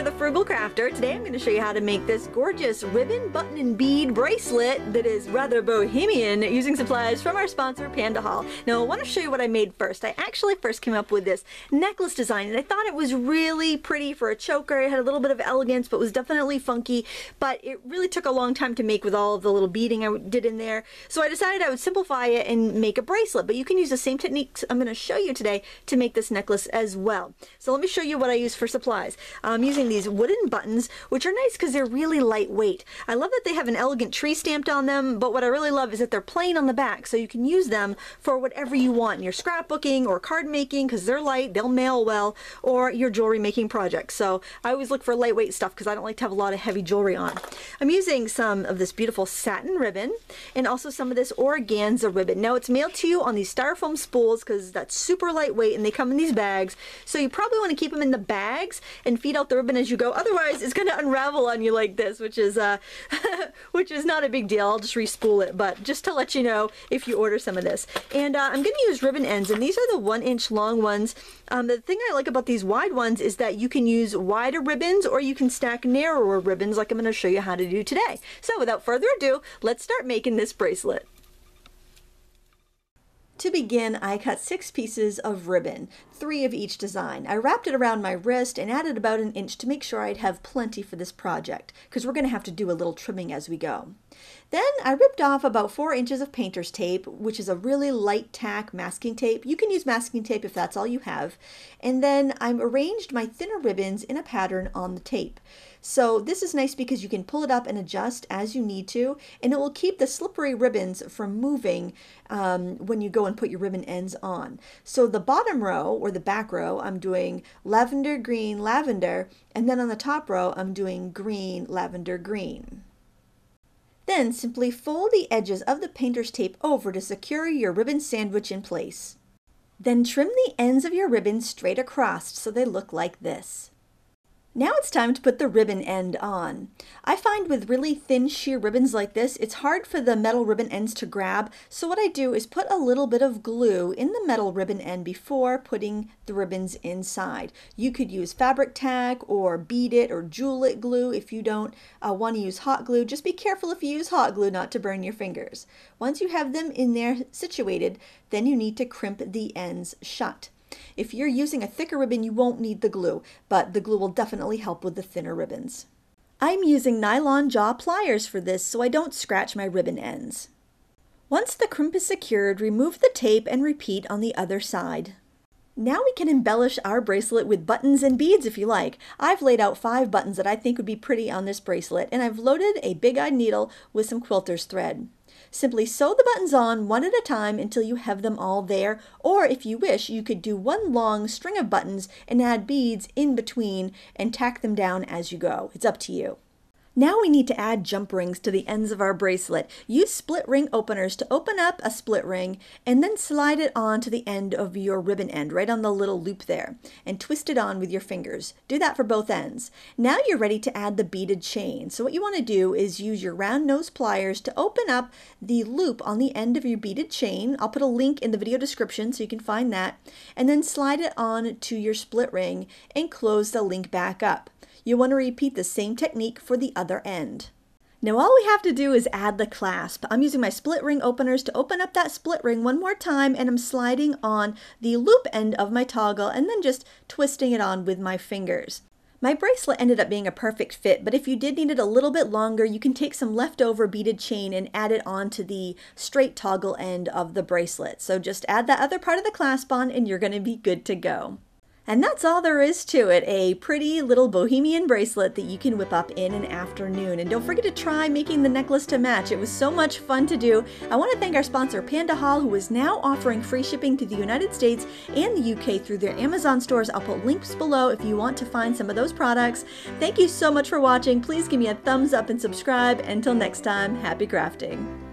the Frugal Crafter. Today I'm going to show you how to make this gorgeous ribbon, button, and bead bracelet that is rather bohemian using supplies from our sponsor Panda Hall. Now I want to show you what I made first. I actually first came up with this necklace design and I thought it was really pretty for a choker. It had a little bit of elegance but was definitely funky, but it really took a long time to make with all of the little beading I did in there. So I decided I would simplify it and make a bracelet, but you can use the same techniques I'm going to show you today to make this necklace as well. So let me show you what I use for supplies. I'm using these wooden buttons, which are nice because they're really lightweight. I love that they have an elegant tree stamped on them, but what I really love is that they're plain on the back, so you can use them for whatever you want in your scrapbooking or card making because they're light, they'll mail well, or your jewelry making projects. So I always look for lightweight stuff because I don't like to have a lot of heavy jewelry on. I'm using some of this beautiful satin ribbon and also some of this organza ribbon. Now it's mailed to you on these styrofoam spools because that's super lightweight and they come in these bags, so you probably want to keep them in the bags and feed out the ribbon as you go. Otherwise it's going to unravel on you like this, which is which is not a big deal. I'll just re-spool it, but just to let you know if you order some of this. And I'm going to use ribbon ends, and these are the 1-inch long ones. The thing I like about these wide ones is that you can use wider ribbons or you can stack narrower ribbons like I'm going to show you how to do today. So without further ado, let's start making this bracelet. To begin, I cut 6 pieces of ribbon, 3 of each design. I wrapped it around my wrist and added about 1 inch to make sure I'd have plenty for this project, because we're going to have to do a little trimming as we go. Then I ripped off about 4 inches of painter's tape, which is a really light tack masking tape. You can use masking tape if that's all you have. And then I arranged my thinner ribbons in a pattern on the tape. So this is nice because you can pull it up and adjust as you need to, and it will keep the slippery ribbons from moving when you go and put your ribbon ends on. So the bottom row, or the back row, I'm doing lavender, green, lavender, and then on the top row I'm doing green, lavender, green. Then simply fold the edges of the painter's tape over to secure your ribbon sandwich in place. Then trim the ends of your ribbons straight across so they look like this. Now it's time to put the ribbon end on. I find with really thin sheer ribbons like this, it's hard for the metal ribbon ends to grab, so what I do is put a little bit of glue in the metal ribbon end before putting the ribbons inside. You could use fabric tack or bead it or jewel it glue if you don't want to use hot glue. Just be careful if you use hot glue not to burn your fingers. Once you have them in there situated, then you need to crimp the ends shut. If you're using a thicker ribbon, you won't need the glue, but the glue will definitely help with the thinner ribbons. I'm using nylon jaw pliers for this so I don't scratch my ribbon ends. Once the crimp is secured, remove the tape and repeat on the other side. Now we can embellish our bracelet with buttons and beads if you like. I've laid out 5 buttons that I think would be pretty on this bracelet, and I've loaded a big-eyed needle with some quilter's thread. Simply sew the buttons on one at a time until you have them all there, or if you wish, you could do one long string of buttons and add beads in between and tack them down as you go. It's up to you. Now we need to add jump rings to the ends of our bracelet. Use split ring openers to open up a split ring and then slide it on to the end of your ribbon end, right on the little loop there, and twist it on with your fingers. Do that for both ends. Now you're ready to add the beaded chain. So what you want to do is use your round nose pliers to open up the loop on the end of your beaded chain. I'll put a link in the video description so you can find that, and then slide it on to your split ring and close the link back up. You want to repeat the same technique for the other end. Now all we have to do is add the clasp. I'm using my split ring openers to open up that split ring one more time, and I'm sliding on the loop end of my toggle and then just twisting it on with my fingers. My bracelet ended up being a perfect fit, but if you did need it a little bit longer, you can take some leftover beaded chain and add it onto the straight toggle end of the bracelet. So just add that other part of the clasp on and you're going to be good to go. And that's all there is to it, a pretty little bohemian bracelet that you can whip up in an afternoon. And don't forget to try making the necklace to match. It was so much fun to do. I want to thank our sponsor Panda Hall, who is now offering free shipping to the United States and the UK through their Amazon stores. I'll put links below if you want to find some of those products. Thank you so much for watching. Please give me a thumbs up and subscribe. Until next time, happy crafting.